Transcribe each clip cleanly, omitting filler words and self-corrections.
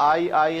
I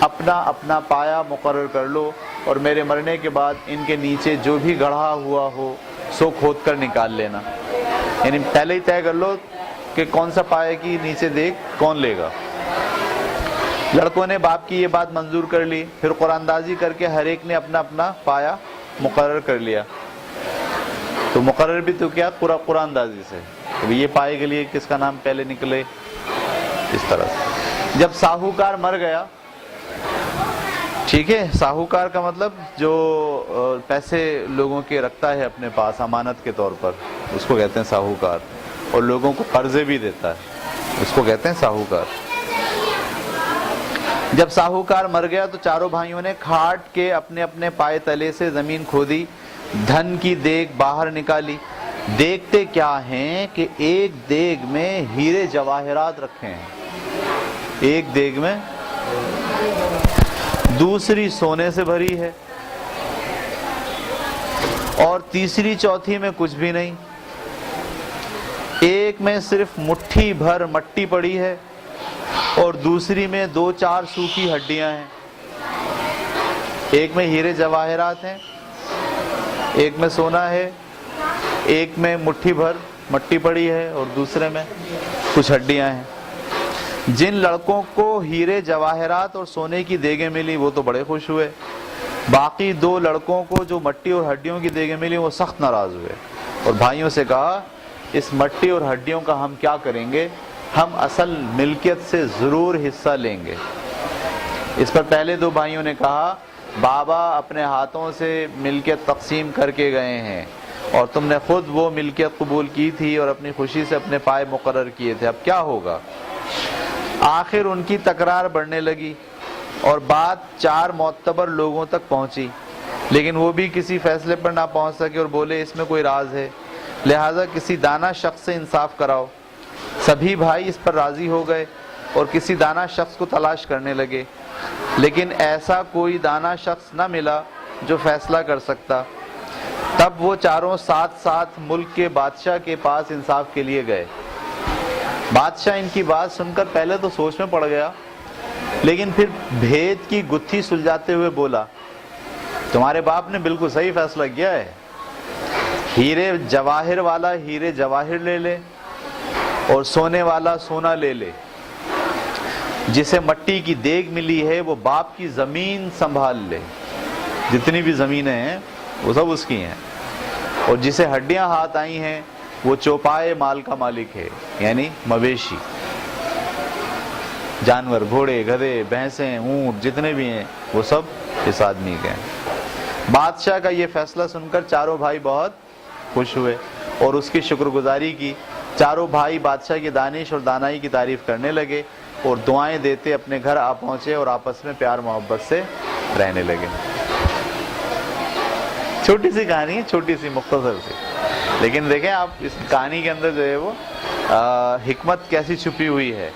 اپنا اپنا پایا مقرر کر لو اور میرے مرنے کے بعد ان کے نیچے جو بھی گڑھا ہوا ہو سو کھود کر نکال لینا. یعنی پہلے ہی طے کر لو کہ کون سا پائے کی نیچے دیکھ کون لے گا. لڑکوں نے باپ کی یہ بات منظور کر لی. پھر قرآن اندازی کر کے ہر ایک نے اپنا اپنا پایا مقرر کر لیا. تو مقرر بھی تو کیا قرآن اندازی سے, یہ پائے کے لیے کس کا نام پہلے نکلے, اس طرح سے. جب ساہوکار مر گیا, ٹھیک ہے, ساہوکار کا مطلب جو پیسے لوگوں کے رکھتا ہے اپنے پاس امانت کے طور پر, اس کو کہتے ہیں ساہوکار, اور لوگوں کو قرضے بھی دیتا ہے, اس کو کہتے ہیں ساہوکار. جب ساہوکار مر گیا تو چاروں بھائیوں نے کھاٹ کے اپنے اپنے پائے تلے سے زمین کھودی, دھن کی دیگ باہر نکالی. دیکھتے کیا ہیں کہ ایک دیگ میں ہیرے جواہرات رکھے ہیں, ایک دیگ میں, دوسری سونے سے بھری ہے, اور تیسری چوتھی میں کچھ بھی نہیں. ایک میں صرف مٹھی بھر مٹی پڑی ہے اور دوسری میں 2-4 سوکھی ہڈیاں ہیں. ایک میں ہیرے جواہرات ہیں, ایک میں سونا ہے, ایک میں مٹھی بھر مٹی پڑی ہے اور دوسرے میں کچھ ہڈیاں ہیں. جن لڑکوں کو ہیرے جواہرات اور سونے کی دیگیں ملی وہ تو بڑے خوش ہوئے. باقی 2 لڑکوں کو جو مٹی اور ہڈیوں کی دیگیں ملی وہ سخت ناراض ہوئے اور بھائیوں سے کہا اس مٹی اور ہڈیوں کا ہم کیا کریں گے, ہم اصل ملکیت سے ضرور حصہ لیں گے. اس پر پہلے 2 بھائیوں نے کہا بابا اپنے ہاتھوں سے ملکیت تقسیم کر کے گئے ہیں اور تم نے خود وہ ملکیت قبول کی تھی اور اپنی خوشی سے اپنے پائے مقرر کیے تھے, اب کیا ہوگا. آخر ان کی تکرار بڑھنے لگی اور بات 4 معتبر لوگوں تک پہنچی, لیکن وہ بھی کسی فیصلے پر نہ پہنچ سکے اور بولے اس میں کوئی راز ہے, لہٰذا کسی دانا شخص سے انصاف کراؤ. سبھی بھائی اس پر راضی ہو گئے اور کسی دانا شخص کو تلاش کرنے لگے, لیکن ایسا کوئی دانا شخص نہ ملا جو فیصلہ کر سکتا. تب وہ چاروں ساتھ ساتھ ملک کے بادشاہ کے پاس انصاف کے لیے گئے. بادشاہ ان کی بات سن کر پہلے تو سوچ میں پڑ گیا, لیکن پھر بھید کی گتھی سلجھاتے ہوئے بولا تمہارے باپ نے بالکل صحیح فیصلہ کیا ہے. ہیرے جواہر والا ہیرے جواہر لے لے اور سونے والا سونا لے لے. جسے مٹی کی دیگ ملی ہے وہ باپ کی زمین سنبھال لے, جتنی بھی زمینیں ہیں وہ سب اس کی ہیں, اور جسے ہڈیاں ہاتھ آئی ہیں وہ چوپائے مال کا مالک ہے, یعنی مویشی, جانور, گھوڑے, گدھے, بھینسیں, اونٹ جتنے بھی ہیں وہ سب اس آدمی کے ہیں. بادشاہ کا یہ فیصلہ سن کر چاروں بھائی بہت خوش ہوئے اور اس کی شکر گزاری کی. چاروں بھائی بادشاہ کی دانش اور دانائی کی تعریف کرنے لگے اور دعائیں دیتے اپنے گھر آ پہنچے اور آپس میں پیار محبت سے رہنے لگے. چھوٹی سی کہانی ہے, چھوٹی سی مختصر سی, لیکن دیکھیں آپ اس کہانی کے اندر جو ہے وہ حکمت کیسی چھپی ہوئی ہے.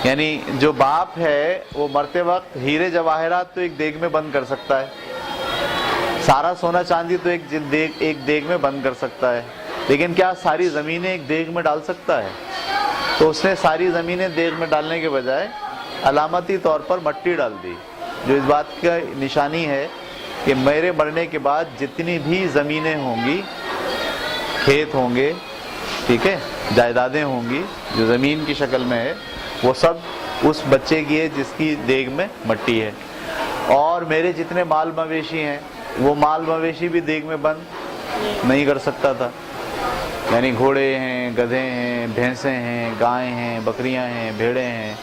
یعنی جو باپ ہے وہ مرتے وقت ہیرے جواہرات تو ایک دیگ میں بند کر سکتا ہے, سارا سونا چاندی تو ایک دیگ میں بند کر سکتا ہے, لیکن کیا ساری زمینیں ایک دیگ میں ڈال سکتا ہے؟ تو اس نے ساری زمینیں دیگ میں ڈالنے کے بجائے علامتی طور پر مٹی ڈال دی, جو اس بات کا نشانی ہے کہ میرے مرنے کے بعد جتنی بھی زمینیں ہوں گی, کھیت ہوں گے, ٹھیک ہے, جائیدادیں ہوں گی جو زمین کی شکل میں ہے, وہ سب اس بچے کی ہے جس کی دیگ میں مٹی ہے. اور میرے جتنے مال مویشی ہیں وہ مال مویشی بھی دیگ میں بند نہیں کر سکتا تھا. یعنی گھوڑے ہیں, گدھے ہیں, بھینسیں ہیں, گائیں ہیں, بکریاں ہیں, بھیڑیں ہیں,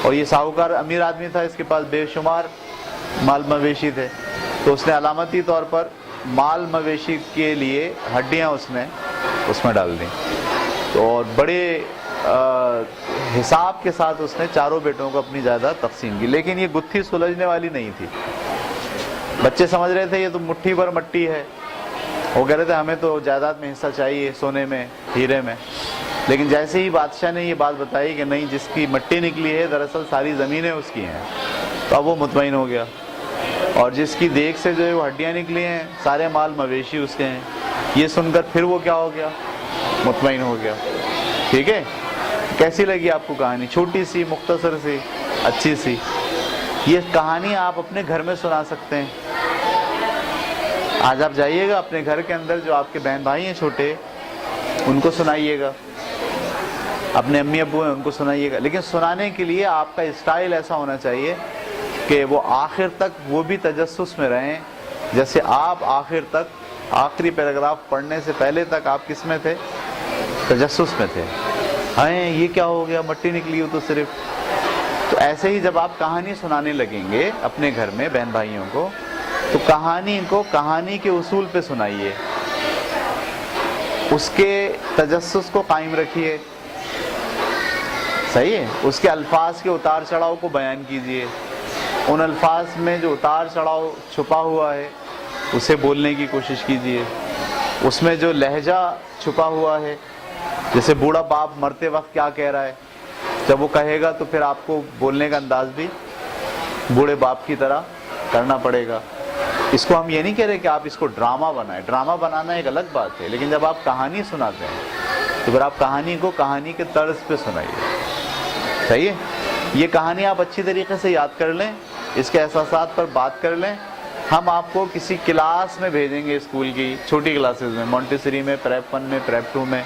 اور یہ ساہوکار امیر آدمی تھا, اس کے پاس بے شمار مال مویشی تھے, تو اس نے علامتی طور پر مال مویشی کے لیے ہڈیاں اس میں ڈال دیں. اور بڑے حساب کے ساتھ اس نے چاروں بیٹوں کو اپنی جائیداد تقسیم کی, لیکن یہ گتھی سلجھنے والی نہیں تھی. بچے سمجھ رہے تھے یہ تو مٹھی بھر مٹی ہے, وہ کہہ رہے تھے ہمیں تو جائیداد میں حصہ چاہیے, سونے میں, ہیرے میں. لیکن جیسے ہی بادشاہ نے یہ بات بتائی کہ نہیں, جس کی مٹی نکلی ہے دراصل ساری زمینیں اس کی ہیں, تو اب وہ مطمئن ہو گیا. اور جس کی دیگ سے جو ہے وہ ہڈیاں نکلی ہیں سارے مال مویشی اس کے ہیں. یہ سن کر پھر وہ کیا ہو گیا, مطمئن ہو گیا. ٹھیک ہے, کیسی لگی آپ کو کہانی؟ چھوٹی سی, مختصر سی, اچھی سی. یہ کہانی آپ اپنے گھر میں سنا سکتے ہیں. آج آپ جائیے گا اپنے گھر کے اندر، جو آپ کے بہن بھائی ہیں چھوٹے، ان کو سنائیے گا، اپنے امی ابو ہیں ان کو سنائیے گا. لیکن سنانے کے لیے آپ کا اسٹائل ایسا ہونا چاہیے کہ وہ آخر تک وہ بھی تجسس میں رہیں، جیسے آپ آخر تک آخری پیراگراف پڑھنے سے پہلے تک آپ کس میں تھے؟ تجسس میں تھے. ہیں یہ کیا ہو گیا، مٹی نکلی ہو تو صرف. تو ایسے ہی جب آپ کہانی سنانے لگیں گے اپنے گھر میں بہن بھائیوں کو، تو کہانی کے اصول پہ سنائیے، اس کے تجسس کو قائم رکھیے، صحیح ہے. اس کے الفاظ کے اتار چڑھاؤ کو بیان کیجیے، ان الفاظ میں جو اتار چڑھاؤ چھپا ہوا ہے اسے بولنے کی کوشش کیجیے. اس میں جو لہجہ چھپا ہوا ہے، جیسے بوڑھا باپ مرتے وقت کیا کہہ رہا ہے، جب وہ کہے گا تو پھر آپ کو بولنے کا انداز بھی بوڑھے باپ کی طرح کرنا پڑے گا. اس کو ہم یہ نہیں کہہ رہے کہ آپ اس کو ڈرامہ بنائیں، ڈرامہ بنانا ایک الگ بات ہے، لیکن جب آپ کہانی سناتے ہیں تو پھر آپ کہانی کو کہانی کے طرز پہ سنائیے. صحیح ہے. یہ کہانی آپ اچھی طریقے سے یاد کر لیں، اس کے احساسات پر بات کر لیں. ہم آپ کو کسی کلاس میں بھیجیں گے، اسکول کی چھوٹی کلاسز میں، مونٹیسری میں، پریپ 1 میں، پریپ 2 میں،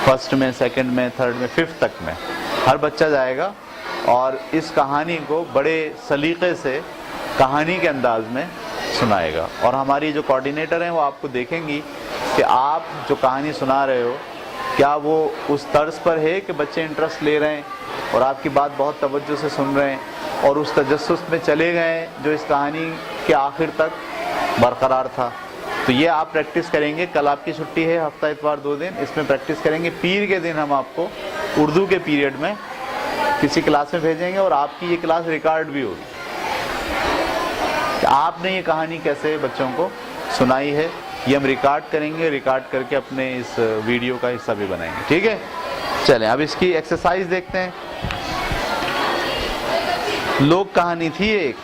فرسٹ میں، سیکنڈ میں، تھرڈ میں، ففتھ تک میں ہر بچہ جائے گا اور اس کہانی کو بڑے سلیقے سے کہانی کے انداز میں سنائے گا. اور ہماری جو کوآرڈینیٹر ہیں وہ آپ کو دیکھیں گی کہ آپ جو کہانی سنا رہے ہو کیا وہ اس طرز پر ہے کہ بچے انٹرسٹ لے رہے ہیں اور آپ کی بات بہت توجہ سے سن رہے ہیں اور اس تجسس میں چلے گئے جو اس کہانی کے آخر تک برقرار تھا. تو یہ آپ پریکٹس کریں گے. کل آپ کی چھٹی ہے، ہفتہ اتوار 2 دن، اس میں پریکٹس کریں گے. پیر کے دن ہم آپ کو اردو کے پیریڈ میں کسی کلاس میں بھیجیں گے اور آپ کی یہ کلاس ریکارڈ بھی ہوگی کہ آپ نے یہ کہانی کیسے بچوں کو سنائی ہے. یہ ہم ریکارڈ کریں گے، ریکارڈ کر کے اپنے اس ویڈیو کا حصہ بھی بنائیں گے. ٹھیک ہے. چلیں اب اس کی ایکسرسائز دیکھتے ہیں. لوک کہانی تھی ایک،